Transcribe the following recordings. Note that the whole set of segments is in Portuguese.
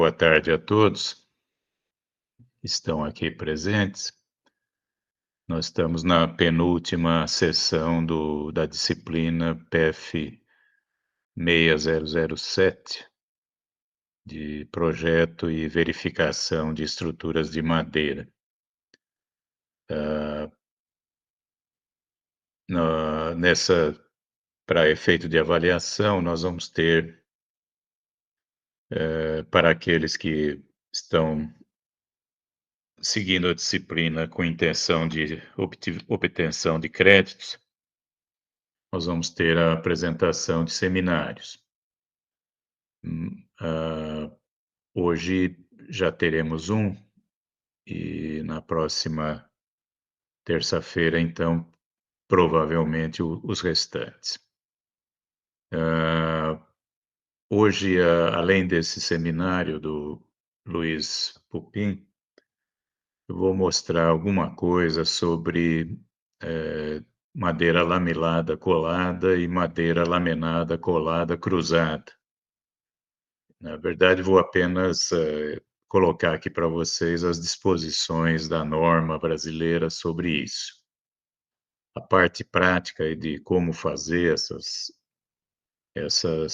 Boa tarde a todos que estão aqui presentes. Nós estamos na penúltima sessão da disciplina PF 6007, de projeto e verificação de estruturas de madeira. Para efeito de avaliação, nós vamos ter, para aqueles que estão seguindo a disciplina com intenção de obtenção de créditos, nós vamos ter a apresentação de seminários. Hoje já teremos um, e na próxima terça-feira, então, provavelmente os restantes. Hoje, além desse seminário do Luiz Pupin, eu vou mostrar alguma coisa sobre madeira lamelada colada e madeira laminada colada cruzada. Na verdade, vou apenas colocar aqui para vocês as disposições da norma brasileira sobre isso. A parte prática de como fazer essas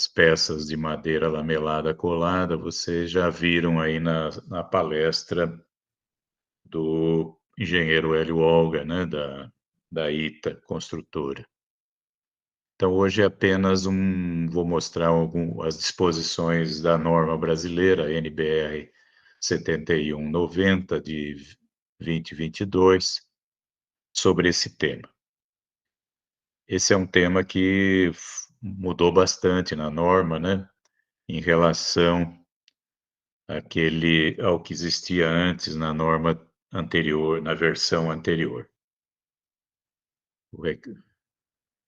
peças de madeira lamelada colada, vocês já viram aí na palestra do engenheiro Hélio Olga, né, da ITA Construtora. Então, hoje é apenas vou mostrar as disposições da norma brasileira, NBR 7190, de 2022, sobre esse tema. Esse é um tema que mudou bastante na norma, né, em relação ao que existia antes na norma anterior, na versão anterior.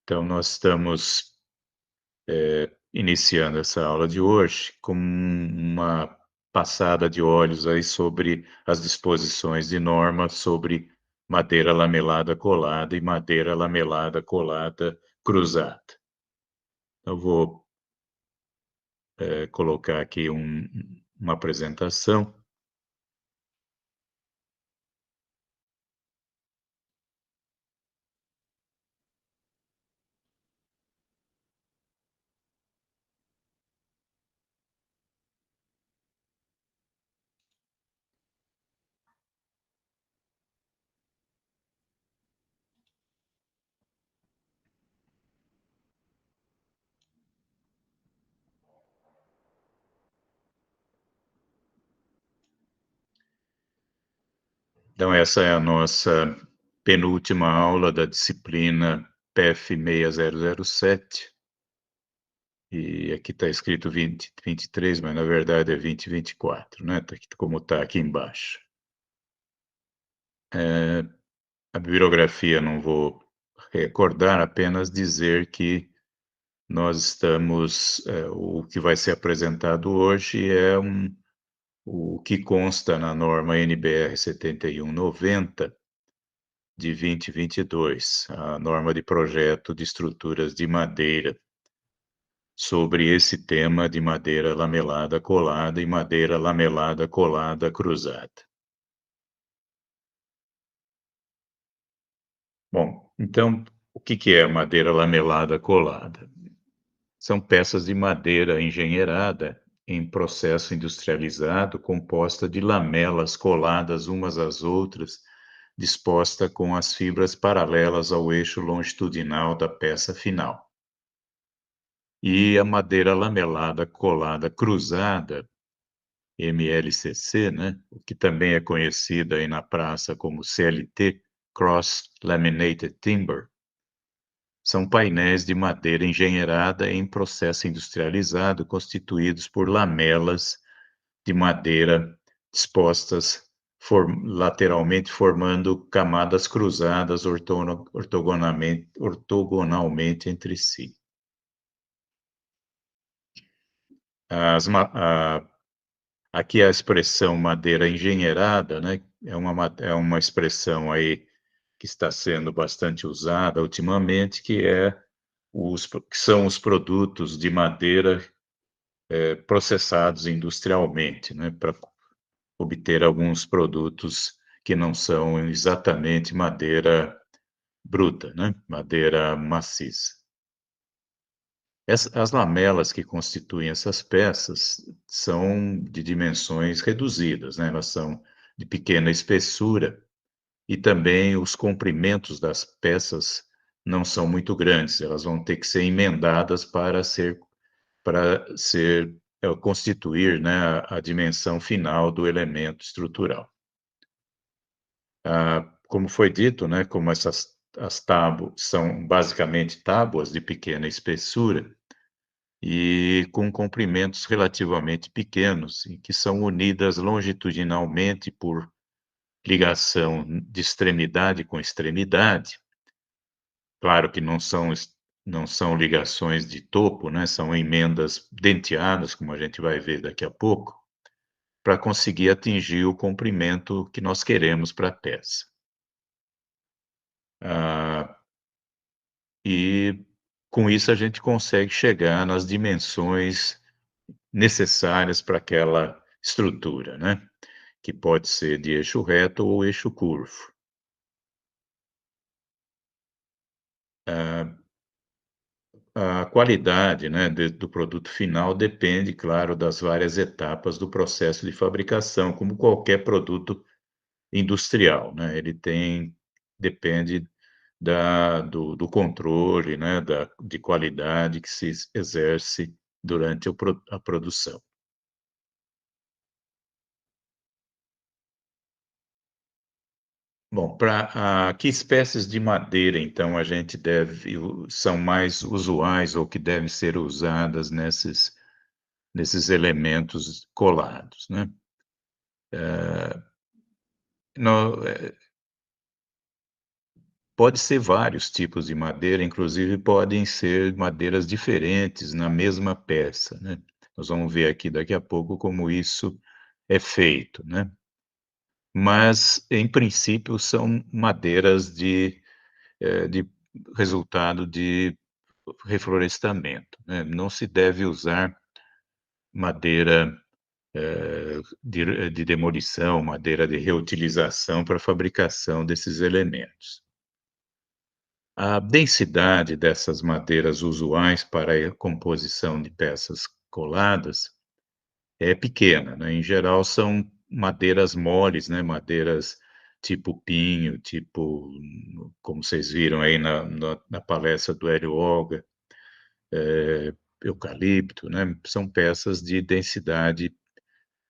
Então, nós estamos iniciando essa aula de hoje com uma passada de olhos aí sobre as disposições de norma sobre madeira lamelada colada e madeira lamelada colada cruzada. Eu vou colocar aqui uma apresentação. Então, essa é a nossa penúltima aula da disciplina PF 6007. E aqui está escrito 2023, mas na verdade é 2024, né? Como está aqui embaixo. A bibliografia não vou recordar, apenas dizer que nós estamos, o que vai ser apresentado hoje é o que consta na norma NBR 7190 de 2022, a norma de projeto de estruturas de madeira, sobre esse tema de madeira lamelada colada e madeira lamelada colada cruzada. Bom, então, o que é madeira lamelada colada? São peças de madeira engenheirada em processo industrializado, composta de lamelas coladas umas às outras, disposta com as fibras paralelas ao eixo longitudinal da peça final. E a madeira lamelada colada cruzada, MLCC, né, o que também é conhecida aí na praça como CLT, Cross Laminated Timber, são painéis de madeira engenheirada em processo industrializado, constituídos por lamelas de madeira dispostas lateralmente, formando camadas cruzadas ortogonalmente entre si. Aqui a expressão madeira engenheirada, né, é uma expressão aí que está sendo bastante usada ultimamente, que são os produtos de madeira processados industrialmente, né, para obter alguns produtos que não são exatamente madeira bruta, né, madeira maciça. As lamelas que constituem essas peças são de dimensões reduzidas, né, elas são de pequena espessura e também os comprimentos das peças não são muito grandes, elas vão ter que ser emendadas para constituir, né, a dimensão final do elemento estrutural. Como foi dito, né, como as tábuas são basicamente tábuas de pequena espessura e com comprimentos relativamente pequenos, e que são unidas longitudinalmente por ligação de extremidade com extremidade. Claro que não são ligações de topo, né, são emendas denteadas, como a gente vai ver daqui a pouco, para conseguir atingir o comprimento que nós queremos para a peça. Ah, e com isso a gente consegue chegar nas dimensões necessárias para aquela estrutura, né, que pode ser de eixo reto ou eixo curvo. Ah, a qualidade, né, do produto final depende, claro, das várias etapas do processo de fabricação, como qualquer produto industrial, né, ele depende do controle, né, de qualidade que se exerce durante a produção. Bom, para que espécies de madeira, então, a gente são mais usuais ou que devem ser usadas nesses elementos colados, né? No Pode ser vários tipos de madeira, inclusive podem ser madeiras diferentes na mesma peça, né. Nós vamos ver aqui daqui a pouco como isso é feito, né. Mas, em princípio, são madeiras de resultado de reflorestamento, né. Não se deve usar madeira, de demolição, madeira de reutilização para a fabricação desses elementos. A densidade dessas madeiras usuais para a composição de peças coladas é pequena, né, em geral são madeiras moles, né, madeiras tipo pinho, tipo, como vocês viram aí na palestra do Hélio Olga, eucalipto, né, são peças de densidade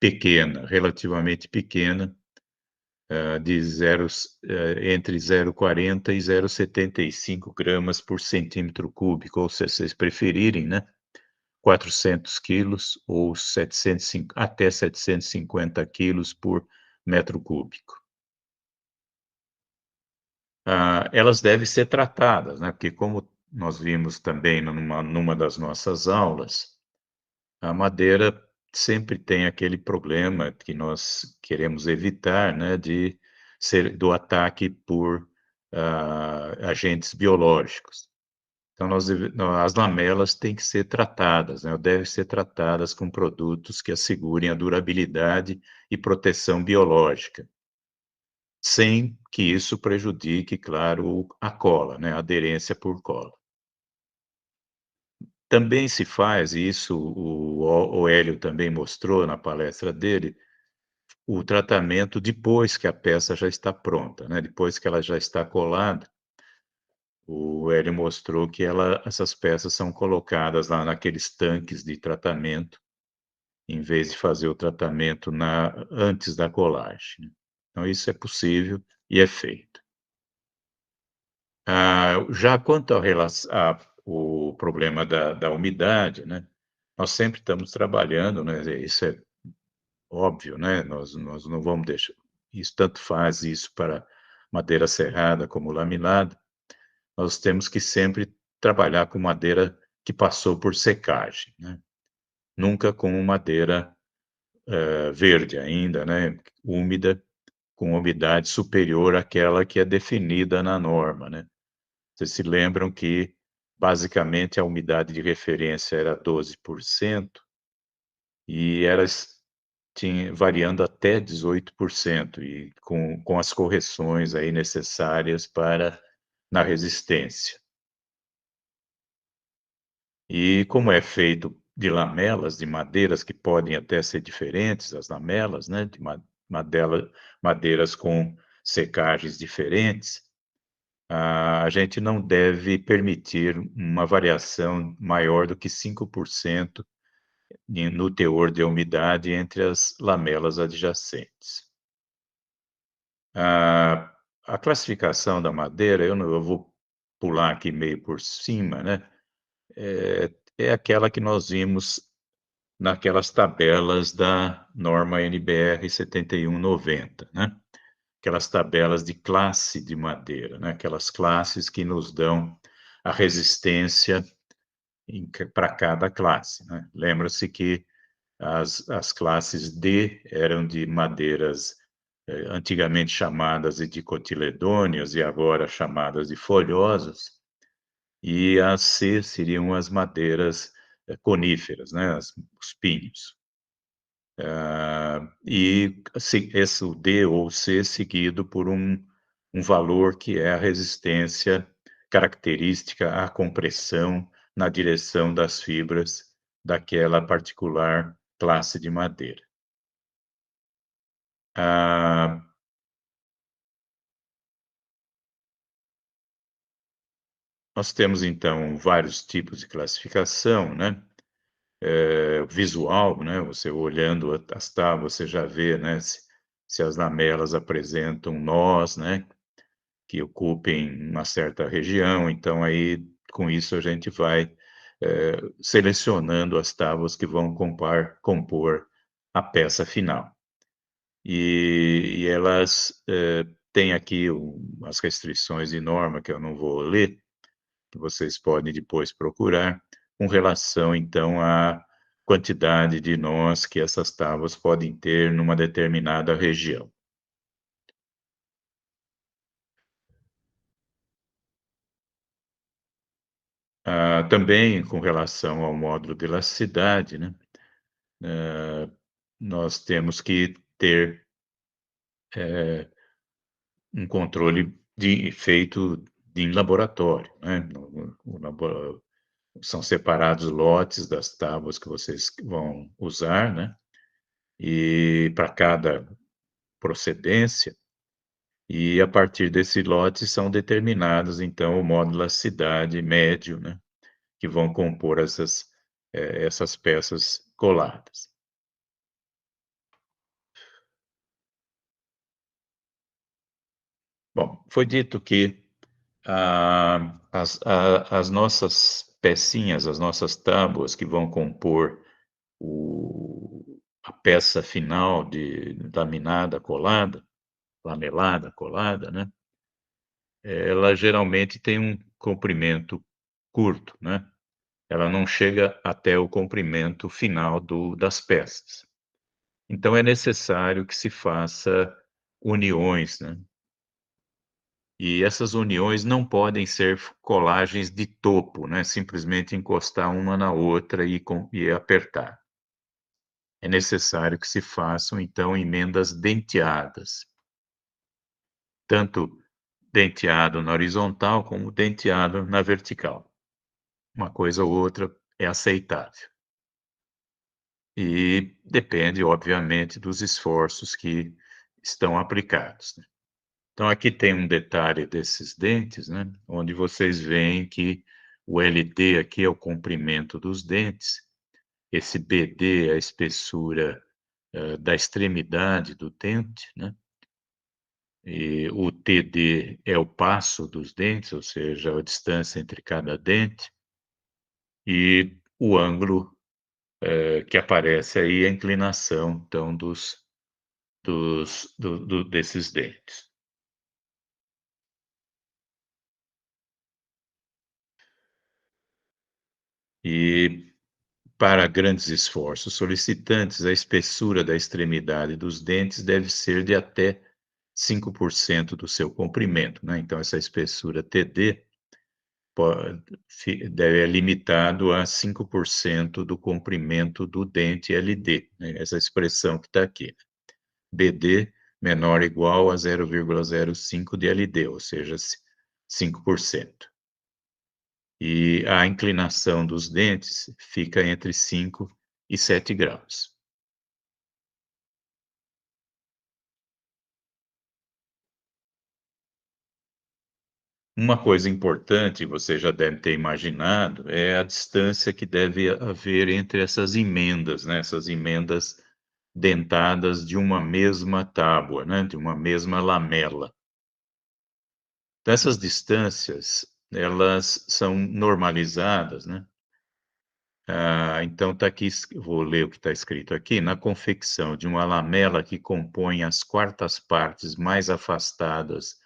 pequena, relativamente pequena, de entre 0,40 e 0,75 gramas por centímetro cúbico, ou se vocês preferirem, né, 400 quilos ou 750 quilos por metro cúbico. Elas devem ser tratadas, né, porque como nós vimos também numa das nossas aulas, a madeira sempre tem aquele problema que nós queremos evitar, né, do ataque por, agentes biológicos. Então as lamelas têm que ser tratadas, né, devem ser tratadas com produtos que assegurem a durabilidade e proteção biológica, sem que isso prejudique, claro, a cola, né, a aderência por cola. Também se faz, e isso o Hélio também mostrou na palestra dele, o tratamento depois que a peça já está pronta, né, depois que ela já está colada, o Hélio mostrou que essas peças são colocadas lá naqueles tanques de tratamento, em vez de fazer o tratamento antes da colagem, né. Então isso é possível e é feito. Já quanto ao relac a o problema da umidade, né, nós sempre estamos trabalhando, né, isso é óbvio, né, nós não vamos deixar isso, tanto faz isso para madeira serrada como laminada, nós temos que sempre trabalhar com madeira que passou por secagem, né, nunca com madeira, verde ainda, né, úmida, com umidade superior àquela que é definida na norma, né. Vocês se lembram que, basicamente, a umidade de referência era 12%, e elas variando até 18%, e com as correções aí necessárias para na resistência. E como é feito de lamelas, de madeiras que podem até ser diferentes, as lamelas, né, de madeiras com secagens diferentes, a gente não deve permitir uma variação maior do que 5% no teor de umidade entre as lamelas adjacentes. A a classificação da madeira, eu vou pular aqui meio por cima, né, é aquela que nós vimos naquelas tabelas da norma NBR 7190, né, aquelas tabelas de classe de madeira, né, aquelas classes que nos dão a resistência para cada classe, né. Lembra-se que as classes D eram de madeiras, antigamente chamadas de dicotiledôneas e agora chamadas de folhosas, e as C seriam as madeiras, coníferas, né, os pinhos. E se esse o D ou C seguido por um valor que é a resistência característica à compressão na direção das fibras daquela particular classe de madeira. Ah, nós temos então vários tipos de classificação, né, visual, né, você olhando as tábuas, você já vê, né, se as lamelas apresentam nós, né, que ocupem uma certa região, então aí, com isso a gente vai, selecionando as tábuas que vão compor a peça final. E elas, têm aqui as restrições de norma, que eu não vou ler, que vocês podem depois procurar, com relação então à quantidade de nós que essas tábuas podem ter numa determinada região. Também com relação ao módulo de elasticidade, né, nós temos que ter, um controle feito em laboratório, né, no labo são separados lotes das tábuas que vocês vão usar, né, e para cada procedência, e a partir desse lote são determinados, então, o módulo de elasticidade médio, né, que vão compor essas peças coladas. Bom, foi dito que as nossas pecinhas, as nossas tábuas que vão compor a peça final de laminada colada, lamelada colada, né, ela geralmente tem um comprimento curto, né, ela não chega até o comprimento final das peças. Então é necessário que se faça uniões, né, e essas uniões não podem ser colagens de topo, né, simplesmente encostar uma na outra e apertar. É necessário que se façam, então, emendas denteadas, tanto denteado na horizontal como denteado na vertical. Uma coisa ou outra é aceitável. E depende, obviamente, dos esforços que estão aplicados, né. Então aqui tem um detalhe desses dentes, né, onde vocês veem que o LD aqui é o comprimento dos dentes, esse BD é a espessura, da extremidade do dente, né, e o TD é o passo dos dentes, ou seja, a distância entre cada dente, e o ângulo, que aparece aí, a inclinação, então, desses dentes. E para grandes esforços solicitantes, a espessura da extremidade dos dentes deve ser de até 5% do seu comprimento, né, então essa espessura TD é limitado a 5% do comprimento do dente LD, né, essa expressão que está aqui. BD menor ou igual a 0,05 de LD, ou seja, 5%. E a inclinação dos dentes fica entre 5 e 7 graus. Uma coisa importante, você já deve ter imaginado, é a distância que deve haver entre essas emendas, né, essas emendas dentadas de uma mesma tábua, né, de uma mesma lamela. Então essas distâncias, elas são normalizadas, né. Então está aqui, vou ler o que está escrito aqui: "Na confecção de uma lamela que compõe as quartas partes mais afastadas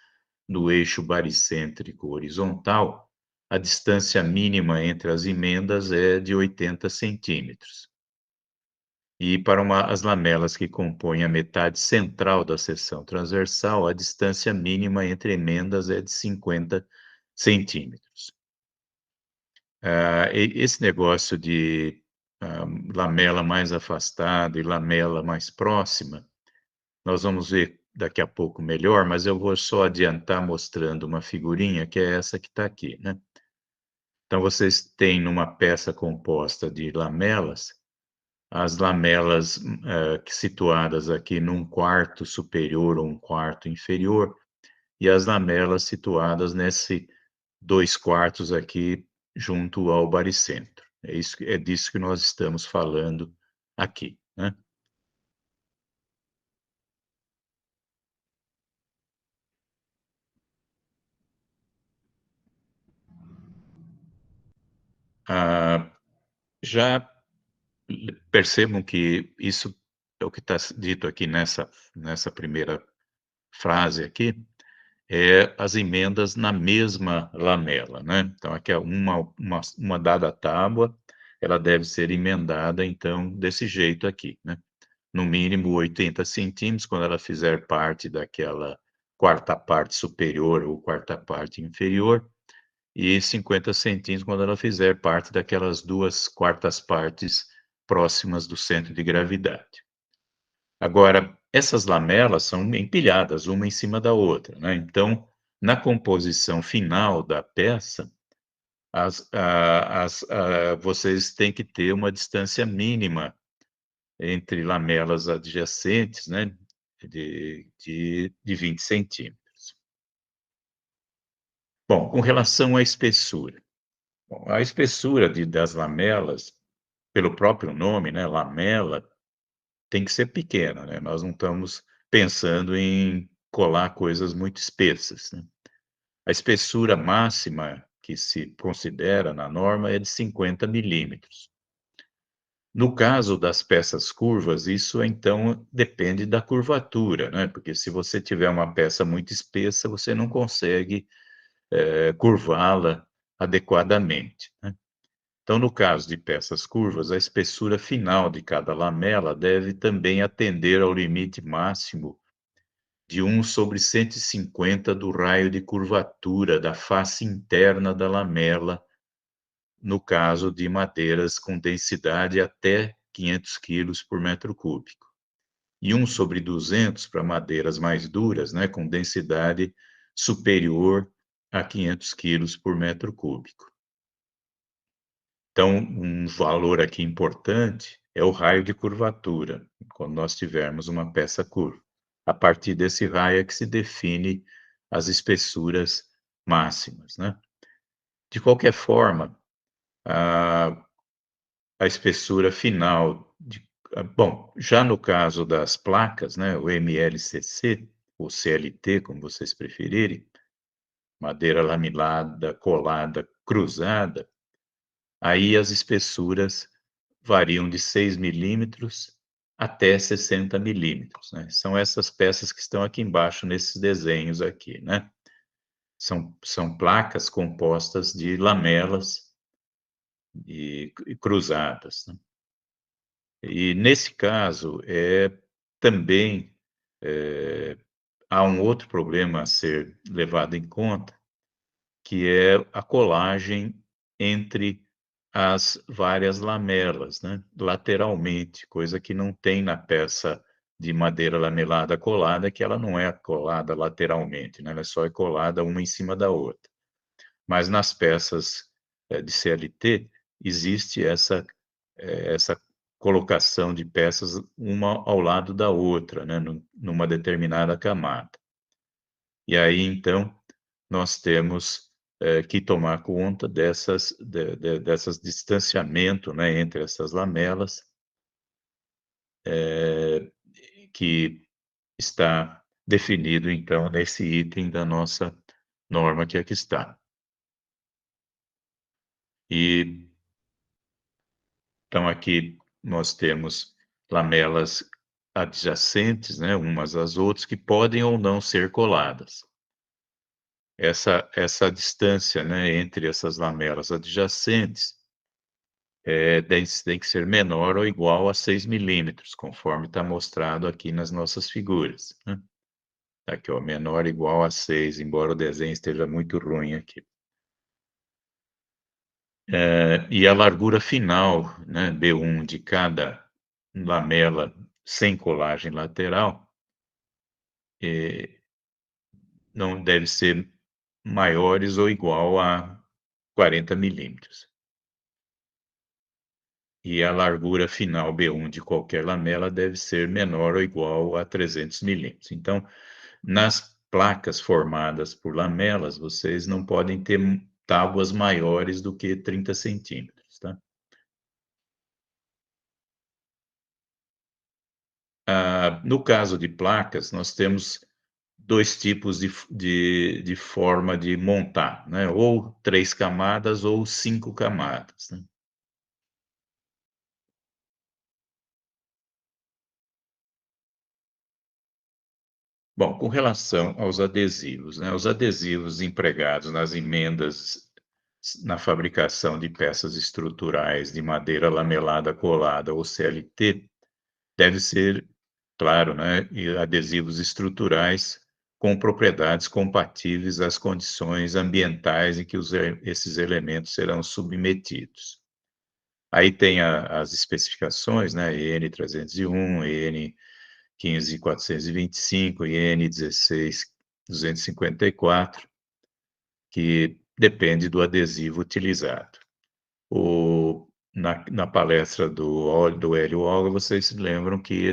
do eixo baricêntrico horizontal, a distância mínima entre as emendas é de 80 centímetros. E para as lamelas que compõem a metade central da seção transversal, a distância mínima entre emendas é de 50 centímetros. Esse negócio de lamela mais afastada e lamela mais próxima, nós vamos ver daqui a pouco melhor, mas eu vou só adiantar mostrando uma figurinha, que é essa que está aqui, né. Então vocês têm numa peça composta de lamelas, as lamelas, que situadas aqui num quarto superior ou um quarto inferior, e as lamelas situadas nesse 2 quartos aqui junto ao baricentro. É disso que nós estamos falando aqui, né. Ah, já percebam que isso é o que está dito aqui nessa primeira frase aqui, é as emendas na mesma lamela, né. Então aqui é uma dada tábua, ela deve ser emendada, então, desse jeito aqui, né. No mínimo 80 centímetros, quando ela fizer parte daquela quarta parte superior ou quarta parte inferior, e 50 centímetros quando ela fizer parte daquelas 2 quartas partes próximas do centro de gravidade. Agora, essas lamelas são empilhadas uma em cima da outra, né, então, na composição final da peça, vocês têm que ter uma distância mínima entre lamelas adjacentes, né, de 20 centímetros. Bom, com relação à espessura. Bom, a espessura das lamelas, pelo próprio nome, né, lamela, tem que ser pequena, né, nós não estamos pensando em colar coisas muito espessas, né. A espessura máxima que se considera na norma é de 50 milímetros. No caso das peças curvas, isso então depende da curvatura, né, porque se você tiver uma peça muito espessa, você não consegue, curvá-la adequadamente, né. Então, no caso de peças curvas, a espessura final de cada lamela deve também atender ao limite máximo de 1/150 do raio de curvatura da face interna da lamela, no caso de madeiras com densidade até 500 quilos por metro cúbico, e 1/200 para madeiras mais duras, né, com densidade superior a 500 quilos por metro cúbico. Então, um valor aqui importante é o raio de curvatura, quando nós tivermos uma peça curva. A partir desse raio é que se define as espessuras máximas, né. De qualquer forma, a a espessura final bom, já no caso das placas, né, o MLCC, ou CLT, como vocês preferirem, madeira laminada, colada, cruzada, aí as espessuras variam de 6 milímetros até 60 milímetros, né. São essas peças que estão aqui embaixo nesses desenhos aqui, né. São placas compostas de lamelas e cruzadas, né. E nesse caso, também, há um outro problema a ser levado em conta, que é a colagem entre as várias lamelas, né, lateralmente, coisa que não tem na peça de madeira lamelada colada, que ela não é colada lateralmente, né, ela só é colada uma em cima da outra. Mas nas peças, de CLT, existe essa colocação de peças uma ao lado da outra, né, numa determinada camada. E aí, então, nós temos, que tomar conta dessas distanciamento, né, entre essas lamelas, que está definido, então, nesse item da nossa norma que aqui está. E então aqui nós temos lamelas adjacentes, né, umas às outras, que podem ou não ser coladas. Essa distância, né, entre essas lamelas adjacentes, tem que ser menor ou igual a 6 milímetros, conforme está mostrado aqui nas nossas figuras, né. Tá aqui, ó, menor ou igual a 6, embora o desenho esteja muito ruim aqui. E a largura final, né, B1 de cada lamela sem colagem lateral, eh, não deve ser maiores ou igual a 40 milímetros. E a largura final B1 de qualquer lamela deve ser menor ou igual a 300 milímetros. Então, nas placas formadas por lamelas, vocês não podem ter tábuas maiores do que 30 centímetros, tá? No caso de placas, nós temos 2 tipos de forma de montar, né, ou 3 camadas ou 5 camadas, né. Bom, com relação aos adesivos, né, os adesivos empregados nas emendas na fabricação de peças estruturais de madeira lamelada colada ou CLT, deve ser, claro, né, e adesivos estruturais com propriedades compatíveis às condições ambientais em que esses elementos serão submetidos. Aí tem as especificações, né, EN 301, EN 15425 e EN 16254, que depende do adesivo utilizado. Na palestra do Hélio Olga, vocês se lembram que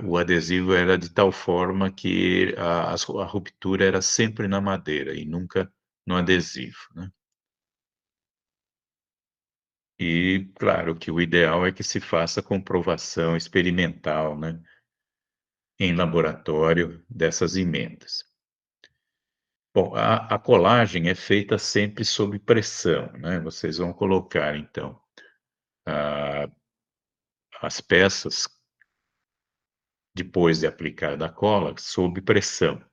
o adesivo era de tal forma que a ruptura era sempre na madeira e nunca no adesivo, né. E claro que o ideal é que se faça comprovação experimental, né, em laboratório dessas emendas. Bom, a colagem é feita sempre sob pressão, né, vocês vão colocar então, ah, as peças, depois de aplicada a cola, sob pressão.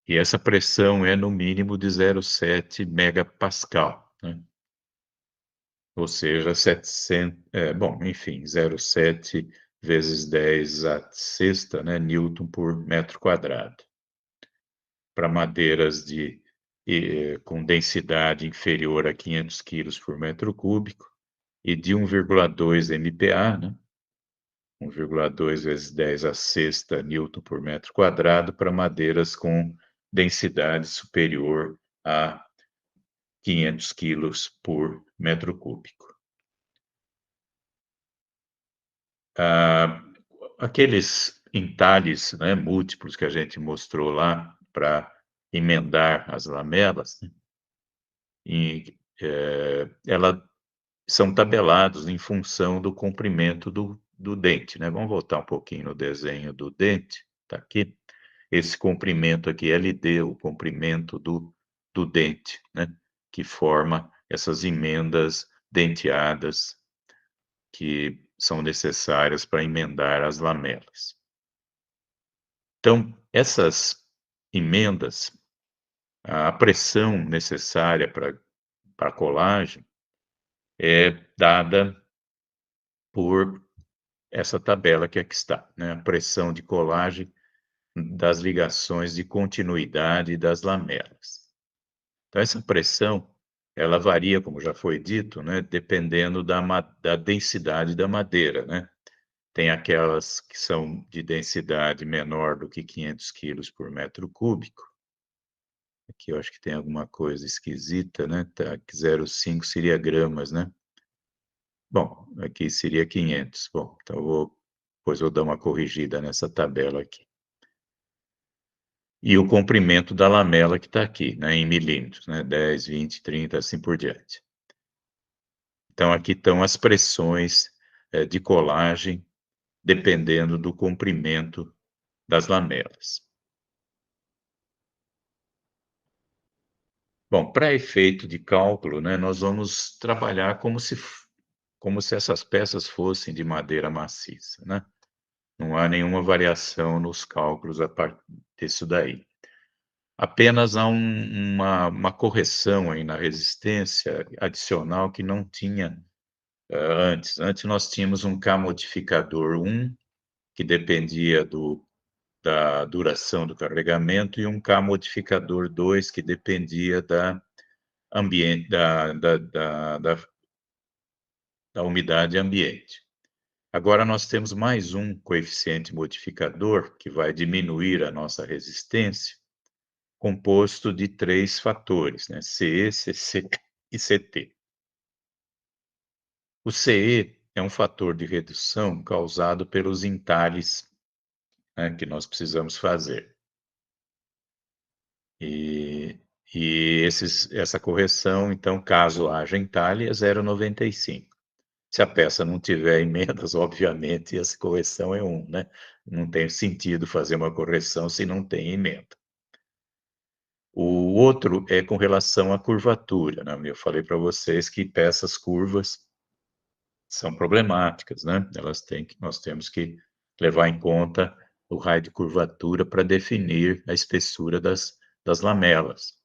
E essa pressão é no mínimo de 0,7 megapascal, né, ou seja, 700, bom, enfim, 0,7 vezes 10 a sexta, né, newton por metro quadrado. Para madeiras com densidade inferior a 500 quilos por metro cúbico e de 1,2 MPa, né, 1,2 vezes 10 a sexta newton por metro quadrado para madeiras com densidade superior a 500 quilos por metro cúbico. Ah, aqueles entalhes, né, múltiplos que a gente mostrou lá para emendar as lamelas, né, ela são tabelados em função do comprimento do dente, né. Vamos voltar um pouquinho no desenho do dente, tá aqui. Esse comprimento aqui, LD, o comprimento do dente, né, que forma essas emendas denteadas que são necessárias para emendar as lamelas. Então, essas emendas, a pressão necessária para a colagem é dada por essa tabela que aqui está, né, a pressão de colagem das ligações de continuidade das lamelas. Então essa pressão, ela varia, como já foi dito, né, dependendo da densidade da madeira, né. Tem aquelas que são de densidade menor do que 500 quilos por metro cúbico. Aqui eu acho que tem alguma coisa esquisita, né, tá, que 0,5 seria gramas, né. Bom, aqui seria 500. Bom, então depois eu vou dar uma corrigida nessa tabela aqui. E o comprimento da lamela que está aqui, né, em milímetros, né, 10, 20, 30, assim por diante. Então aqui estão as pressões, de colagem, dependendo do comprimento das lamelas. Bom, para efeito de cálculo, né, nós vamos trabalhar como se essas peças fossem de madeira maciça, né. Não há nenhuma variação nos cálculos a partir disso daí. Apenas há uma correção aí na resistência adicional que não tinha, antes. Antes nós tínhamos um K modificador 1, que dependia da duração do carregamento, e um K modificador 2, que dependia da ambiente da umidade ambiente. Agora nós temos mais um coeficiente modificador, que vai diminuir a nossa resistência, composto de 3 fatores, né, CE, CC e CT. O CE é um fator de redução causado pelos entalhes, né, que nós precisamos fazer. E essa correção, então, caso haja entalhe, é 0,95. Se a peça não tiver emendas, obviamente, essa correção é 1, né. Não tem sentido fazer uma correção se não tem emenda. O outro é com relação à curvatura, né, eu falei para vocês que peças curvas são problemáticas, né, nós temos que levar em conta o raio de curvatura para definir a espessura das lamelas.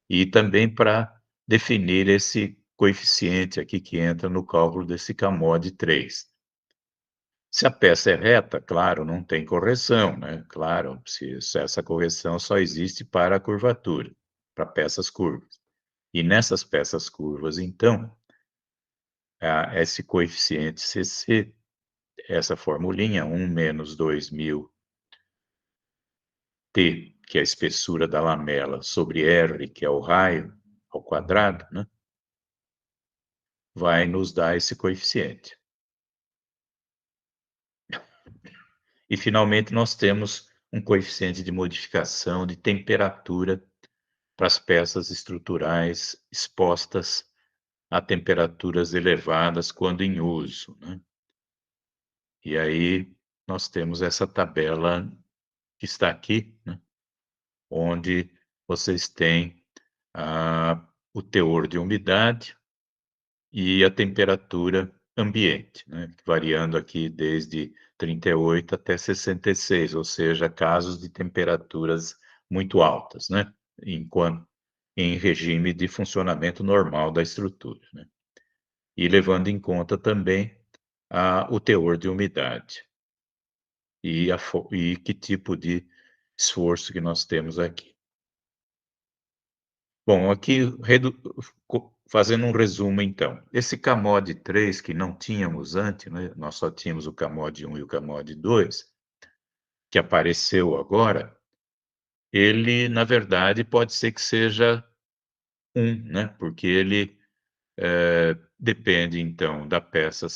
E também para definir esse coeficiente aqui que entra no cálculo desse CAMOD 3. Se a peça é reta, claro, não tem correção, né, claro, se essa correção só existe para a curvatura, para peças curvas. E nessas peças curvas, então, esse coeficiente CC, essa formulinha 1 menos 2000 T, que é a espessura da lamela, sobre R, que é o raio ao quadrado, né, vai nos dar esse coeficiente. E finalmente nós temos um coeficiente de modificação de temperatura para as peças estruturais expostas a temperaturas elevadas quando em uso, né. E aí nós temos essa tabela que está aqui, né, onde vocês têm, o teor de umidade e a temperatura ambiente, né, variando aqui desde 38 até 66, ou seja, casos de temperaturas muito altas, né, enquanto em regime de funcionamento normal da estrutura, né. E levando em conta também o teor de umidade e que tipo de esforço que nós temos aqui. Bom, aqui fazendo um resumo então, esse CAMOD 3 que não tínhamos antes, né, nós só tínhamos o CAMOD 1 e o CAMOD 2, que apareceu agora, ele na verdade pode ser que seja 1, né, porque ele, depende então da peça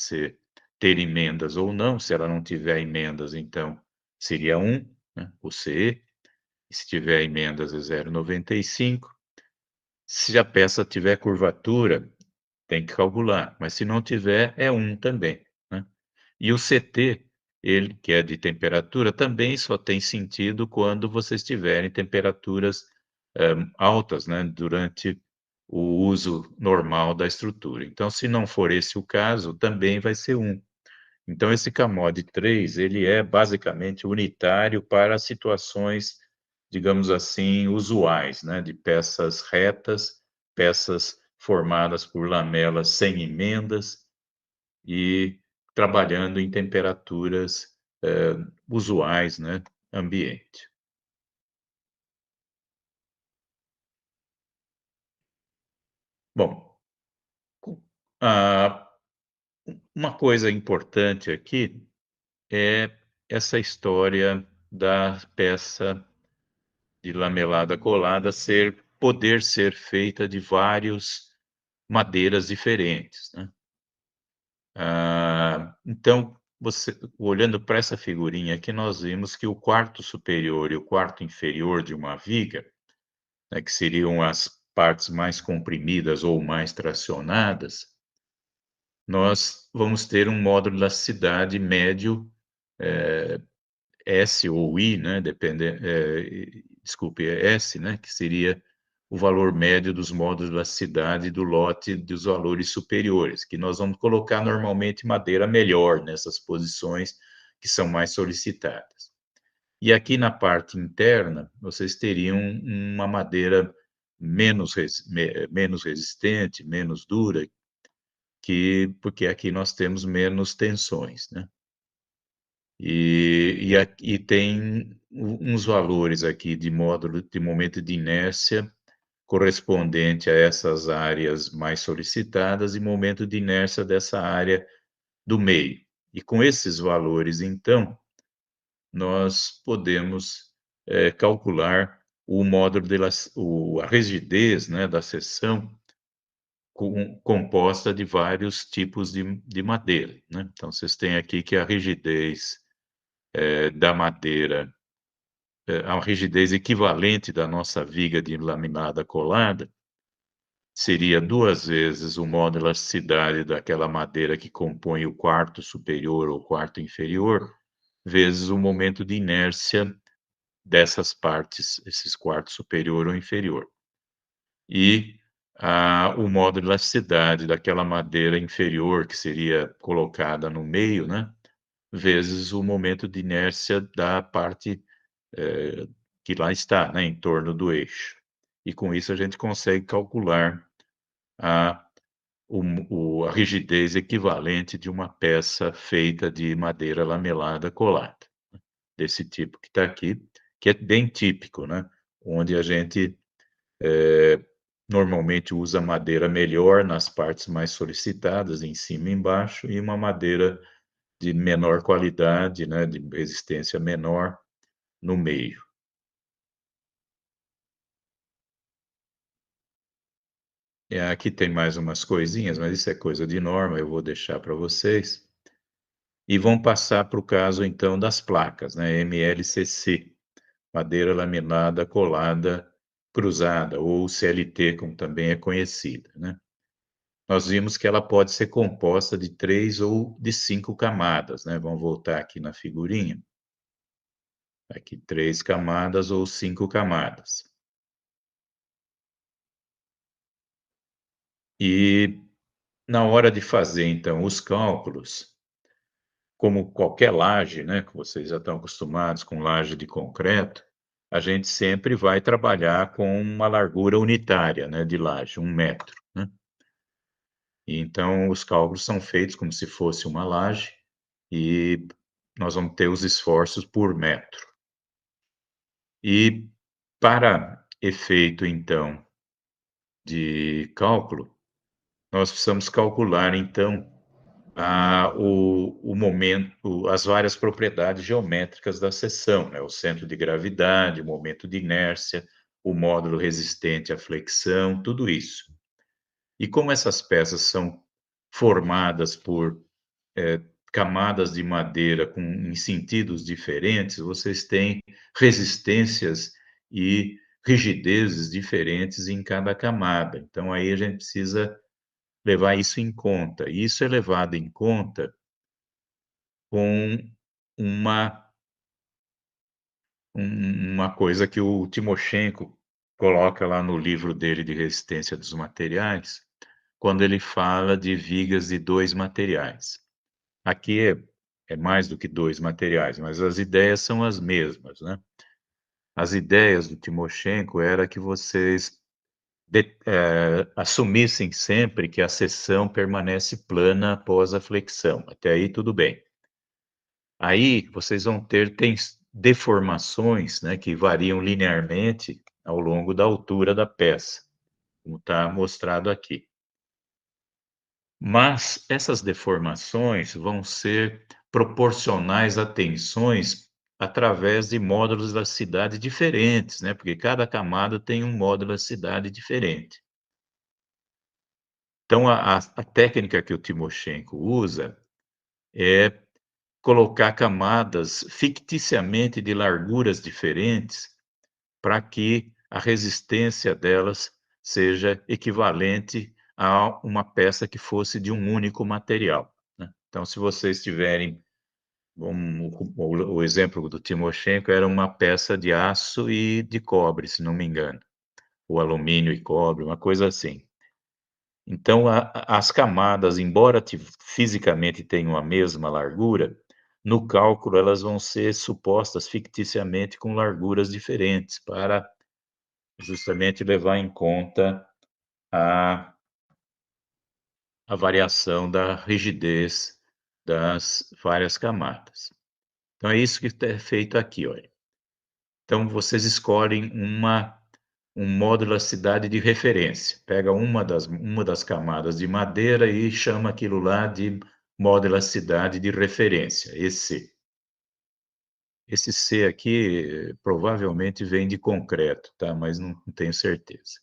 ter emendas ou não. Se ela não tiver emendas, então seria 1, né, o CE, e se tiver emendas é 0,95. Se a peça tiver curvatura, tem que calcular, mas se não tiver, é 1 também, né. E o CT, ele que é de temperatura, também só tem sentido quando vocês tiverem temperaturas, altas, né, durante o uso normal da estrutura. Então, se não for esse o caso, também vai ser 1. Então esse CAMOD 3, ele é basicamente unitário para situações, digamos assim, usuais, né, de peças retas, peças formadas por lamelas sem emendas e trabalhando em temperaturas, usuais, né, ambiente. Bom, co ah, uma coisa importante aqui é essa história da peça de lamelada colada poder ser feita de vários madeiras diferentes, né. Então, você olhando para essa figurinha aqui, nós vimos que o quarto superior e o quarto inferior de uma viga, né, que seriam as partes mais comprimidas ou mais tracionadas, nós vamos ter um módulo de elasticidade médio, S ou I, né, desculpe, é S, né, que seria o valor médio dos módulos de elasticidade do lote dos valores superiores, que nós vamos colocar normalmente madeira melhor nessas posições que são mais solicitadas. E aqui na parte interna, vocês teriam uma madeira menos resistente, menos dura, porque aqui nós temos menos tensões, né. E tem uns valores aqui de módulo de momento de inércia correspondente a essas áreas mais solicitadas e momento de inércia dessa área do meio. E com esses valores, então, nós podemos, calcular o módulo de elas o a rigidez, né, da seção composta de vários tipos de madeira, né. Então vocês têm aqui que a rigidez, da madeira, a rigidez equivalente da nossa viga de laminada colada, seria 2 vezes o módulo de elasticidade daquela madeira que compõe o quarto superior ou quarto inferior, vezes o momento de inércia dessas partes, esses quartos superior ou inferior. E, o módulo de elasticidade daquela madeira inferior, que seria colocada no meio, né, vezes o momento de inércia da parte, eh, que lá está, né, em torno do eixo. E com isso a gente consegue calcular a a rigidez equivalente de uma peça feita de madeira lamelada colada, desse tipo que está aqui, que é bem típico, né, onde a gente, normalmente usa madeira melhor nas partes mais solicitadas, em cima e embaixo, e uma madeira de menor qualidade, né, de resistência menor, no meio. Aqui tem mais umas coisinhas, mas isso é coisa de norma, eu vou deixar para vocês. E vão passar para o caso, então, das placas, né, MLCC, madeira laminada colada cruzada, ou CLT, como também é conhecida, né. Nós vimos que ela pode ser composta de 3 ou de 5 camadas, né, vamos voltar aqui na figurinha. Aqui 3 camadas ou 5 camadas. E na hora de fazer, então, os cálculos, como qualquer laje, né, que vocês já estão acostumados com laje de concreto, a gente sempre vai trabalhar com uma largura unitária, né, de laje, 1 metro, né. E então os cálculos são feitos como se fosse uma laje, e nós vamos ter os esforços por metro. E para efeito, então, de cálculo, nós precisamos calcular, então, o momento, as várias propriedades geométricas da seção, né, o centro de gravidade, o momento de inércia, o módulo resistente à flexão, tudo isso. E como essas peças são formadas por, camadas de madeira em sentidos diferentes, vocês têm resistências e rigidezes diferentes em cada camada. Então aí a gente precisa levar isso em conta. E isso é levado em conta com uma uma coisa que o Timoshenko coloca lá no livro dele de resistência dos materiais, quando ele fala de vigas de 2 materiais. Aqui é mais do que 2 materiais, mas as ideias são as mesmas, né. As ideias do Timoshenko era que vocês assumissem sempre que a seção permanece plana após a flexão, até aí tudo bem. Aí vocês vão ter deformações, né, que variam linearmente ao longo da altura da peça, como está mostrado aqui. Mas essas deformações vão ser proporcionais a tensões através de módulos da cidade diferentes, né, porque cada camada tem um módulo da cidade diferente. Então a técnica que o Timoshenko usa é colocar camadas ficticiamente de larguras diferentes, para que a resistência delas seja equivalente a uma peça que fosse de um único material, né. Então, se vocês tiverem o exemplo do Timoshenko era uma peça de aço e de cobre, se não me engano, ou alumínio e cobre, uma coisa assim. Então as camadas, embora fisicamente tenham a mesma largura, no cálculo elas vão ser supostas ficticiamente com larguras diferentes, para justamente levar em conta a a variação da rigidez das várias camadas. Então é isso que é feito aqui, olha. Então vocês escolhem um módulo da cidade de referência. Pega uma das camadas de madeira e chama aquilo lá de módulo da cidade de referência, EC. Esse C aqui provavelmente vem de concreto, tá? Mas não tenho certeza.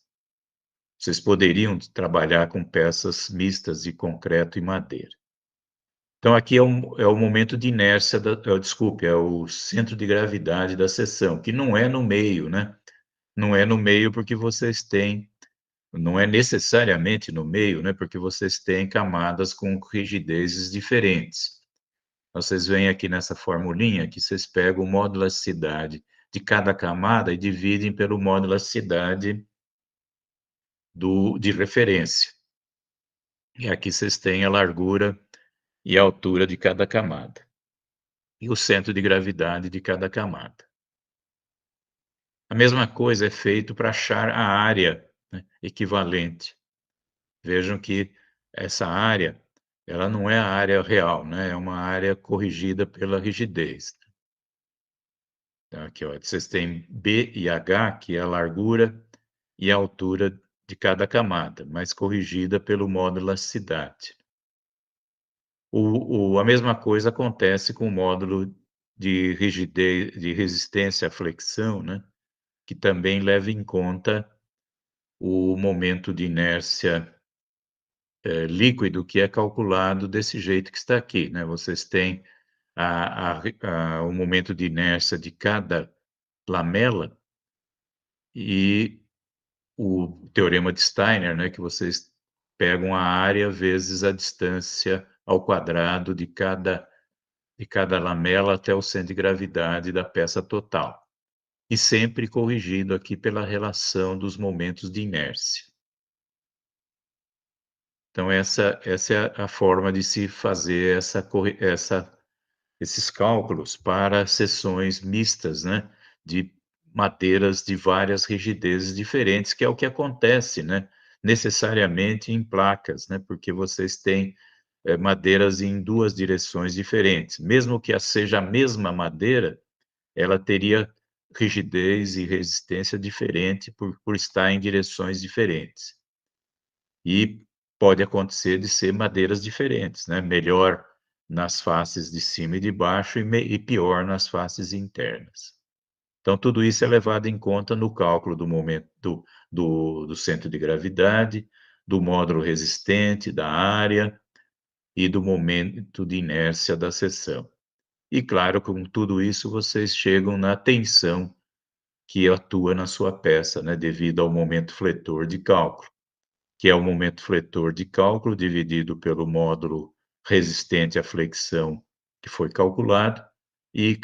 Vocês poderiam trabalhar com peças mistas de concreto e madeira. Então aqui é o momento de inércia desculpe, é o centro de gravidade da seção, que não é no meio, né. Não é no meio, porque vocês têm não é necessariamente no meio, né, porque vocês têm camadas com rigidezes diferentes. Vocês veem aqui nessa formulinha que vocês pegam o módulo elasticidade de cada camada e dividem pelo módulo elasticidade de referência. E aqui vocês têm a largura e a altura de cada camada, e o centro de gravidade de cada camada. A mesma coisa é feito para achar a área, né, equivalente. Vejam que essa área, ela não é a área real, né, é uma área corrigida pela rigidez. Então aqui, ó, vocês têm B e H, que é a largura e a altura de cada camada, mas corrigida pelo módulo elasticidade. A mesma coisa acontece com o módulo de rigidez de resistência à flexão, né, que também leva em conta o momento de inércia, líquido, que é calculado desse jeito que está aqui, né, vocês têm o momento de inércia de cada lamela e o teorema de Steiner, né, que vocês pegam a área vezes a distância ao quadrado de cada lamela até o centro de gravidade da peça total. E sempre corrigido aqui pela relação dos momentos de inércia. Então essa é a forma de se fazer esses cálculos para seções mistas, né, de madeiras de várias rigidezes diferentes, que é o que acontece, né, necessariamente em placas, né, porque vocês têm, madeiras em 2 direções diferentes. Mesmo que seja a mesma madeira, ela teria rigidez e resistência diferente por estar em direções diferentes. E pode acontecer de ser madeiras diferentes, né, melhor nas faces de cima e de baixo e pior nas faces internas. Então tudo isso é levado em conta no cálculo do momento do centro de gravidade, do módulo resistente, da área e do momento de inércia da seção. E claro, com tudo isso vocês chegam na tensão que atua na sua peça, né, devido ao momento fletor de cálculo, que é o momento fletor de cálculo dividido pelo módulo resistente à flexão que foi calculado e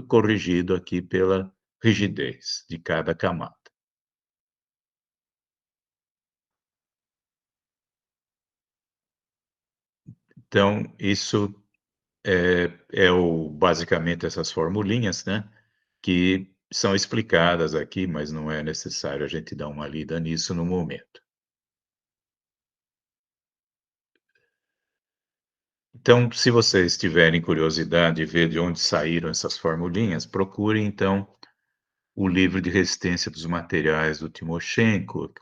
corrigido aqui pela rigidez de cada camada. Então, isso basicamente essas formulinhas, né, que são explicadas aqui, mas não é necessário a gente dar uma lida nisso no momento. Então, se vocês tiverem curiosidade de ver de onde saíram essas formulinhas, procurem então o livro de resistência dos materiais do Timoshenko, que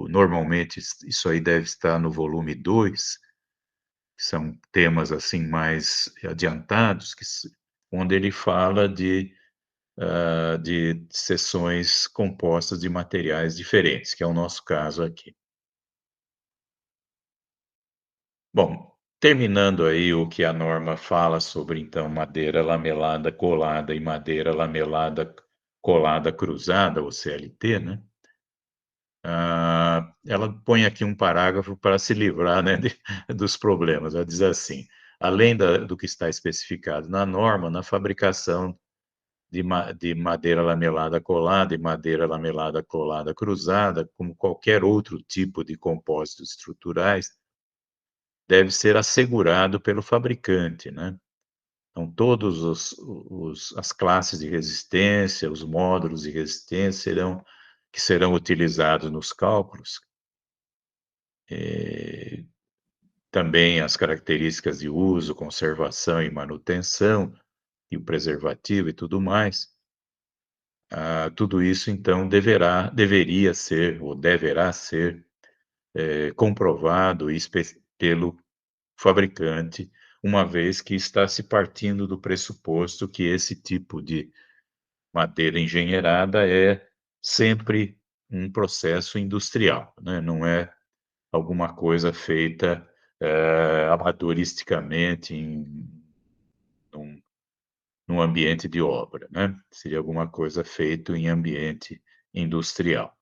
normalmente isso aí deve estar no volume 2, que são temas assim mais adiantados, onde ele fala de seções compostas de materiais diferentes, que é o nosso caso aqui. Bom, terminando aí o que a norma fala sobre, então, madeira lamelada colada e madeira lamelada colada cruzada, ou CLT, né? Ela põe aqui um parágrafo para se livrar, né, dos problemas. Ela diz assim: além do que está especificado na norma, na fabricação de madeira lamelada colada e madeira lamelada colada cruzada, como qualquer outro tipo de compósitos estruturais, deve ser assegurado pelo fabricante, né? Então, todos as classes de resistência, os módulos de resistência que serão utilizados nos cálculos, eh, também as características de uso, conservação e manutenção, e o preservativo e tudo mais, tudo isso então deveria ser ou deverá ser, comprovado pelo fabricante, uma vez que está se partindo do pressuposto que esse tipo de madeira engenheirada é sempre um processo industrial, né, não é alguma coisa feita, amadoristicamente num num ambiente de obra, né, seria alguma coisa feito em ambiente industrial.